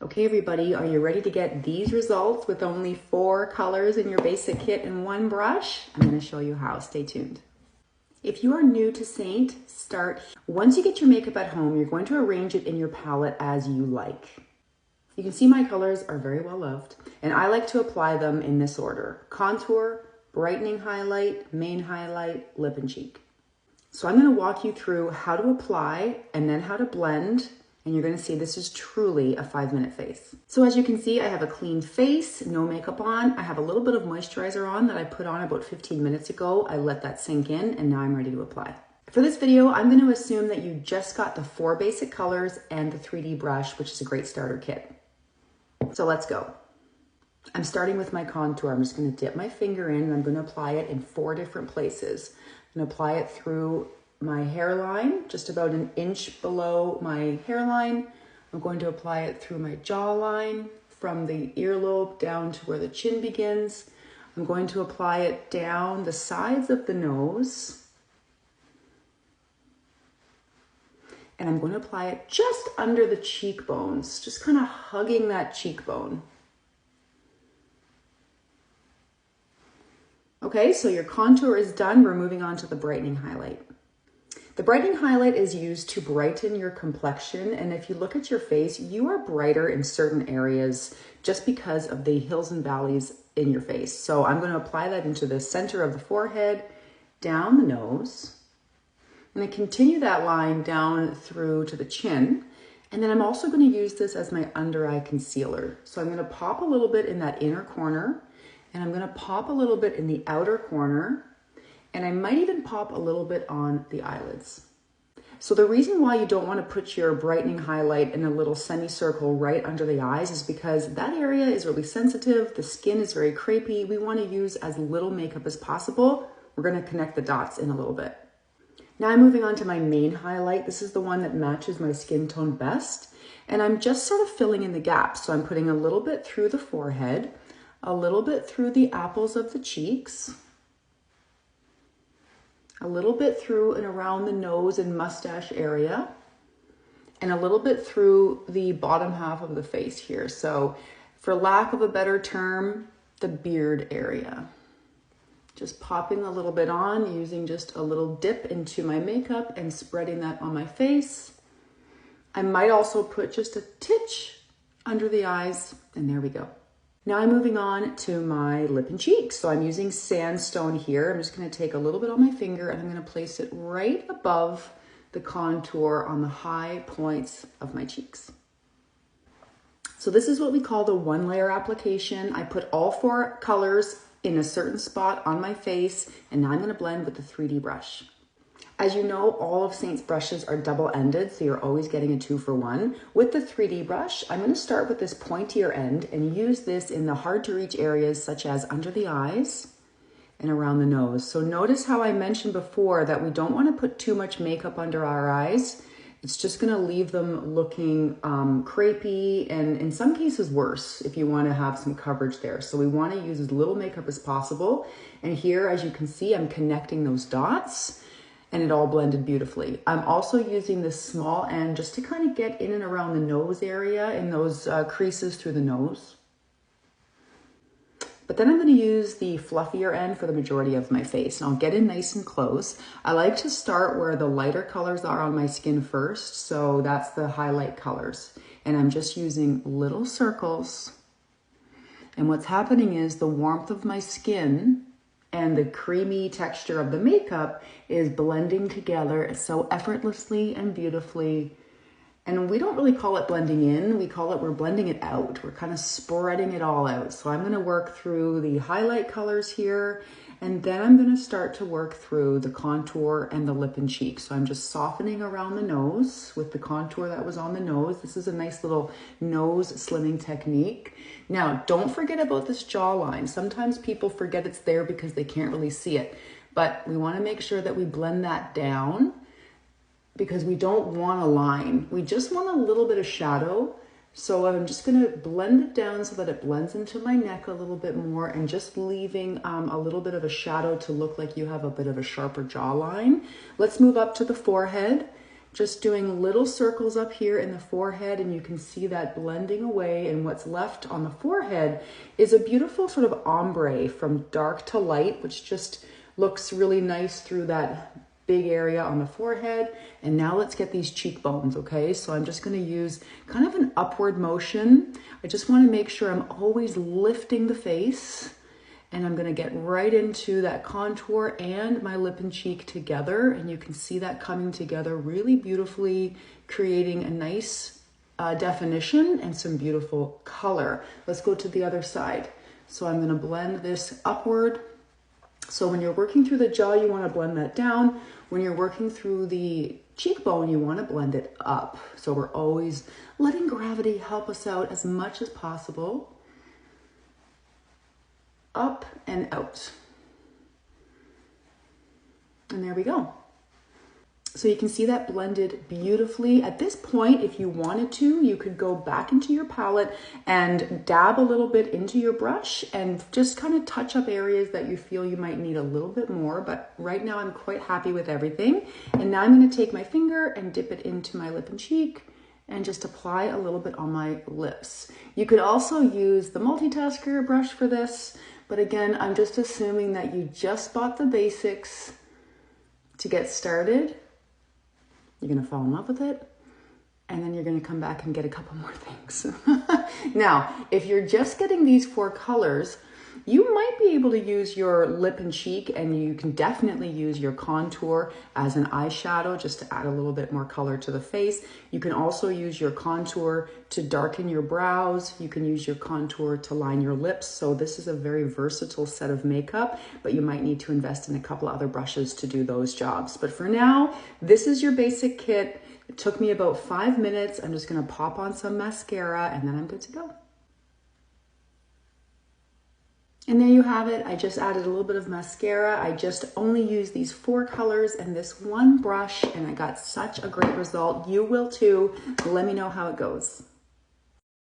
Okay, everybody, are you ready to get these results with only 4 colors in your basic kit and 1 brush? I'm going to show you how. Stay tuned. If you are new to Saint, start. Once you get your makeup at home, you're going to arrange it in your palette as you like. You can see my colors are very well loved, and I like to apply them in this order: contour, brightening highlight, main highlight, lip and cheek. So I'm going to walk you through how to apply and then how to blend. And you're going to see this is truly a 5-minute face. So as you can see, I have a clean face, no makeup on. I have a little bit of moisturizer on that I put on about 15 minutes ago. I let that sink in and now I'm ready to apply. For this video, I'm going to assume that you just got the 4 basic colors and the 3D brush, which is a great starter kit. So let's go. I'm starting with my contour. I'm just going to dip my finger in and I'm going to apply it in 4 different places. I'm going to apply it through my hairline, just about an inch below my hairline. I'm going to apply it through my jawline, from the earlobe down to where the chin begins. I'm going to apply it down the sides of the nose. And I'm going to apply it just under the cheekbones, just kind of hugging that cheekbone. Okay, so your contour is done. We're moving on to the brightening highlight. The brightening highlight is used to brighten your complexion, and if you look at your face, you are brighter in certain areas just because of the hills and valleys in your face. So I'm going to apply that into the center of the forehead, down the nose, and then continue that line down through to the chin. And then I'm also going to use this as my under eye concealer. So I'm going to pop a little bit in that inner corner, and I'm going to pop a little bit in the outer corner. And I might even pop a little bit on the eyelids. So the reason why you don't want to put your brightening highlight in a little semicircle right under the eyes is because that area is really sensitive. The skin is very crepey. We want to use as little makeup as possible. We're going to connect the dots in a little bit. Now I'm moving on to my main highlight. This is the one that matches my skin tone best. And I'm just sort of filling in the gaps. So I'm putting a little bit through the forehead, a little bit through the apples of the cheeks, a little bit through and around the nose and mustache area, and a little bit through the bottom half of the face here. So for lack of a better term, the beard area. Just popping a little bit on, using just a little dip into my makeup and spreading that on my face. I might also put just a titch under the eyes, and there we go. Now I'm moving on to my lip and cheeks. So I'm using sandstone here. I'm just going to take a little bit on my finger and I'm going to place it right above the contour on the high points of my cheeks. So this is what we call the 1-layer application. I put all 4 colors in a certain spot on my face, and now I'm going to blend with the 3D brush. As you know, all of Saint's brushes are double-ended, so you're always getting a 2-for-1. With the 3D brush, I'm going to start with this pointier end and use this in the hard-to-reach areas such as under the eyes and around the nose. So notice how I mentioned before that we don't want to put too much makeup under our eyes. It's just going to leave them looking crepey and in some cases worse if you want to have some coverage there. So we want to use as little makeup as possible. And here, as you can see, I'm connecting those dots. And it all blended beautifully. I'm also using this small end just to kind of get in and around the nose area in those creases through the nose. But then I'm going to use the fluffier end for the majority of my face. And I'll get in nice and close. I like to start where the lighter colors are on my skin first. So that's the highlight colors. And I'm just using little circles. And what's happening is the warmth of my skin and the creamy texture of the makeup is blending together so effortlessly and beautifully. And we don't really call it blending in, we're blending it out. We're kind of spreading it all out. So I'm gonna work through the highlight colors here, and then I'm gonna start to work through the contour and the lip and cheek. So I'm just softening around the nose with the contour that was on the nose. This is a nice little nose slimming technique. Now, don't forget about this jawline. Sometimes people forget it's there because they can't really see it, but we wanna make sure that we blend that down because we don't want a line. We just want a little bit of shadow. So I'm just gonna blend it down so that it blends into my neck a little bit more and just leaving a little bit of a shadow to look like you have a bit of a sharper jawline. Let's move up to the forehead. just doing little circles up here in the forehead, and you can see that blending away, and what's left on the forehead is a beautiful sort of ombre from dark to light, which just looks really nice through that big area on the forehead. And now let's get these cheekbones, okay? So I'm just gonna use kind of an upward motion. I just wanna make sure I'm always lifting the face, and I'm gonna get right into that contour and my lip and cheek together. And you can see that coming together really beautifully, creating a nice definition and some beautiful color. Let's go to the other side. So I'm gonna blend this upward. So when you're working through the jaw, you wanna blend that down. When you're working through the cheekbone, you wanna blend it up. So we're always letting gravity help us out as much as possible. Up and out. And there we go. So you can see that blended beautifully. At this point, if you wanted to, you could go back into your palette and dab a little bit into your brush and just kind of touch up areas that you feel you might need a little bit more. But right now I'm quite happy with everything. And now I'm going to take my finger and dip it into my lip and cheek and just apply a little bit on my lips. You could also use the multitasker brush for this, but again, I'm just assuming that you just bought the basics to get started. You're gonna fall in love with it, and then you're gonna come back and get a couple more things. Now, if you're just getting these 4 colors, you might be able to use your lip and cheek, and you can definitely use your contour as an eyeshadow just to add a little bit more color to the face. You can also use your contour to darken your brows. You can use your contour to line your lips. So this is a very versatile set of makeup, but you might need to invest in a couple other brushes to do those jobs. But for now, this is your basic kit. It took me about 5 minutes. I'm just gonna pop on some mascara and then I'm good to go. And there you have it. I just added a little bit of mascara. I just only used these 4 colors and this one brush, and I got such a great result. You will too. Let me know how it goes.